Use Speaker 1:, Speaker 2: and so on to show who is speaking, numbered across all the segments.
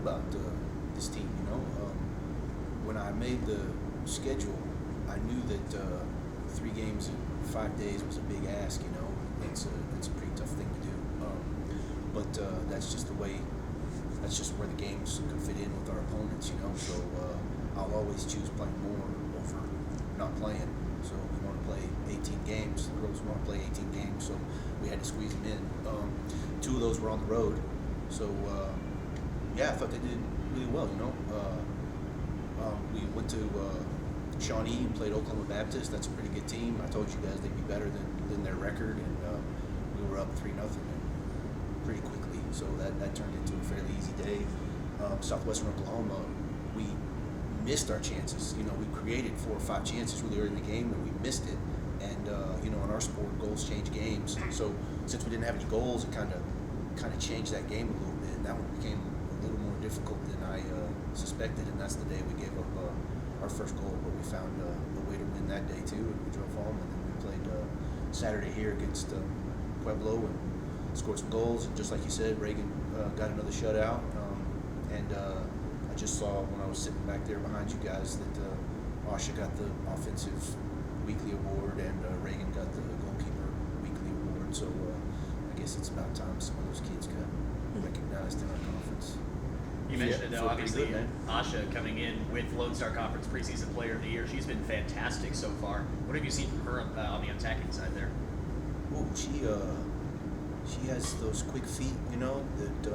Speaker 1: about this team. When I made the schedule, I knew that 3 games in 5 days was a big ask. It's a pretty tough thing to do. But that's just the way. That's just where the games could fit in with our opponents. So I'll always choose playing more over not playing. So we want to play 18 games. The girls want to play 18 games, so we had to squeeze them in. 2 of those were on the road. So, I thought they did really well, we went to Shawnee and played Oklahoma Baptist. That's a pretty good team. I told you guys they'd be better than their record, and we were up 3-0 pretty quickly. So that turned into a fairly easy day. Southwestern Oklahoma, we missed our chances. We created 4 or 5 chances really early in the game, and we missed it. And in our sport, goals change games. So since we didn't have any goals, it kind of changed that game a little bit. And that one became a little more difficult than I suspected. And that's the day we gave up our first goal. But we found a way to win that day too, and we drove home. And then we played Saturday here against Pueblo and scored some goals. And just like you said, Reagan got another shutout. And I just saw when I was sitting back there behind you guys that Asha got the offensive weekly award and Reagan got the goalkeeper weekly award. So I guess it's about time some of those kids got recognized in our conference.
Speaker 2: You mentioned it, obviously, good, Asha coming in with Lone Star Conference preseason player of the year. She's been fantastic so far. What have you seen from her on the attacking side there?
Speaker 1: Oh, she has those quick feet, that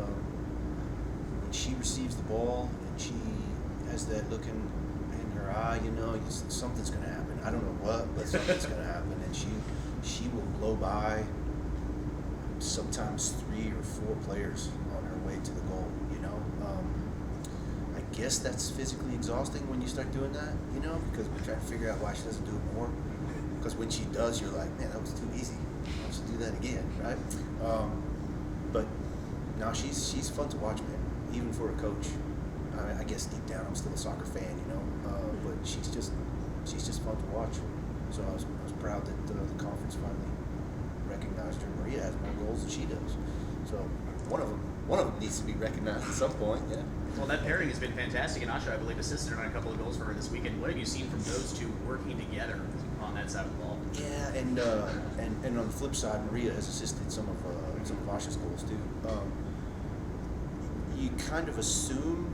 Speaker 1: when she receives the ball and she has that look in her eye, something's going to happen. I don't know what, but something's going to happen. And she will blow by sometimes 3 or 4 players on her way to the goal, I guess that's physically exhausting when you start doing that, because we're trying to figure out why she doesn't do it more. Because when she does, you're like, man, that was too easy. I should do that again, right? But no, she's fun to watch, man. Even for a coach. I guess deep down I'm still a soccer fan, but she's just fun to watch. So I was proud that the conference finally recognized her. Maria has more goals than she does. So one of them needs to be recognized at some point. Yeah.
Speaker 2: Well, that pairing has been fantastic, and Asha, I believe, assisted her on a couple of goals for her this weekend. What have you seen from those two working together on that side of the ball?
Speaker 1: Yeah, and on the flip side, Maria has assisted some of Asha's goals too. You kind of assume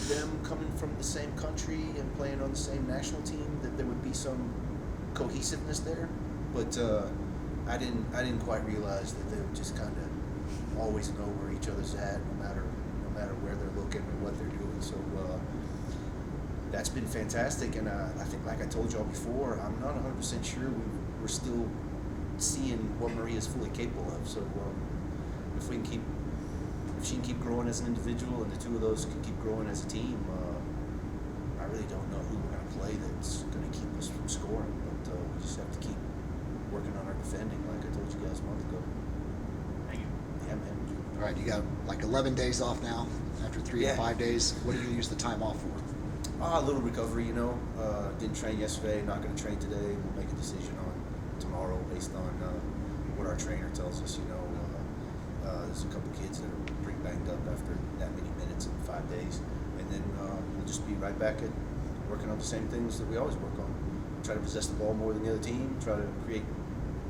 Speaker 1: them coming from the same country and playing on the same national team that there would be some cohesiveness there, but I didn't quite realize that they would just kind of always know where each other's at, no matter where they're looking or what they're doing. So that's been fantastic, and I think, like I told y'all before, I'm not 100% sure we're still seeing what Maria's fully capable of. So if she can keep growing as an individual, and the two of those can keep growing as a team, I really don't know who we're going to play that's going to keep us from scoring. But we just have to keep working on our defending, like I told you guys a month ago.
Speaker 2: Thank you.
Speaker 1: Yeah, man.
Speaker 3: All right, you got like 11 days off now after 3 to 5 days. What do you use the time off for?
Speaker 1: A little recovery, didn't train yesterday, not going to train today. We'll make a decision on tomorrow based on what our trainer tells us. There's a couple kids that are pretty banged up after that many minutes in 5 days. And then we'll just be right back at working on the same things that we always work on. Try to possess the ball more than the other team, try to create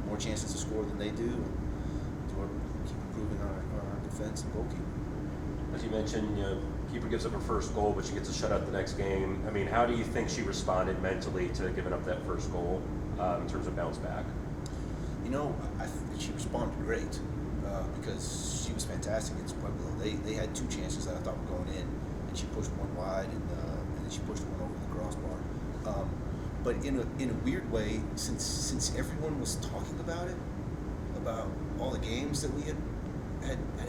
Speaker 1: more chances to score than they do, and keep improving on our defense and goalkeeping.
Speaker 4: As you mentioned, keeper gives up her first goal, but she gets a shutout the next game. I mean, how do you think she responded mentally to giving up that first goal in terms of bounce back?
Speaker 1: I think she responded great because she was fantastic against Pueblo. They had 2 chances that I thought were going in, and she pushed one wide, and then she pushed one over the crossbar. But in a weird way, since everyone was talking about it, about all the games that we had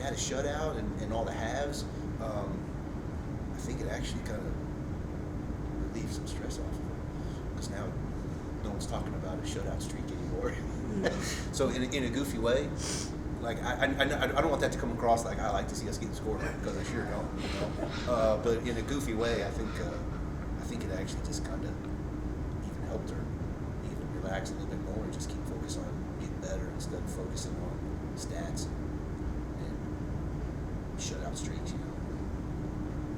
Speaker 1: a shutout and all the halves, I think it actually kind of relieved some stress off of her, because now no one's talking about a shutout streak anymore. So in a goofy way, like I don't want that to come across like I like to see us getting scored, because I sure don't. But in a goofy way, I think it actually just kind of even helped her even relax a little bit more and just keep focused on getting better instead of focusing on stats and shutout streaks.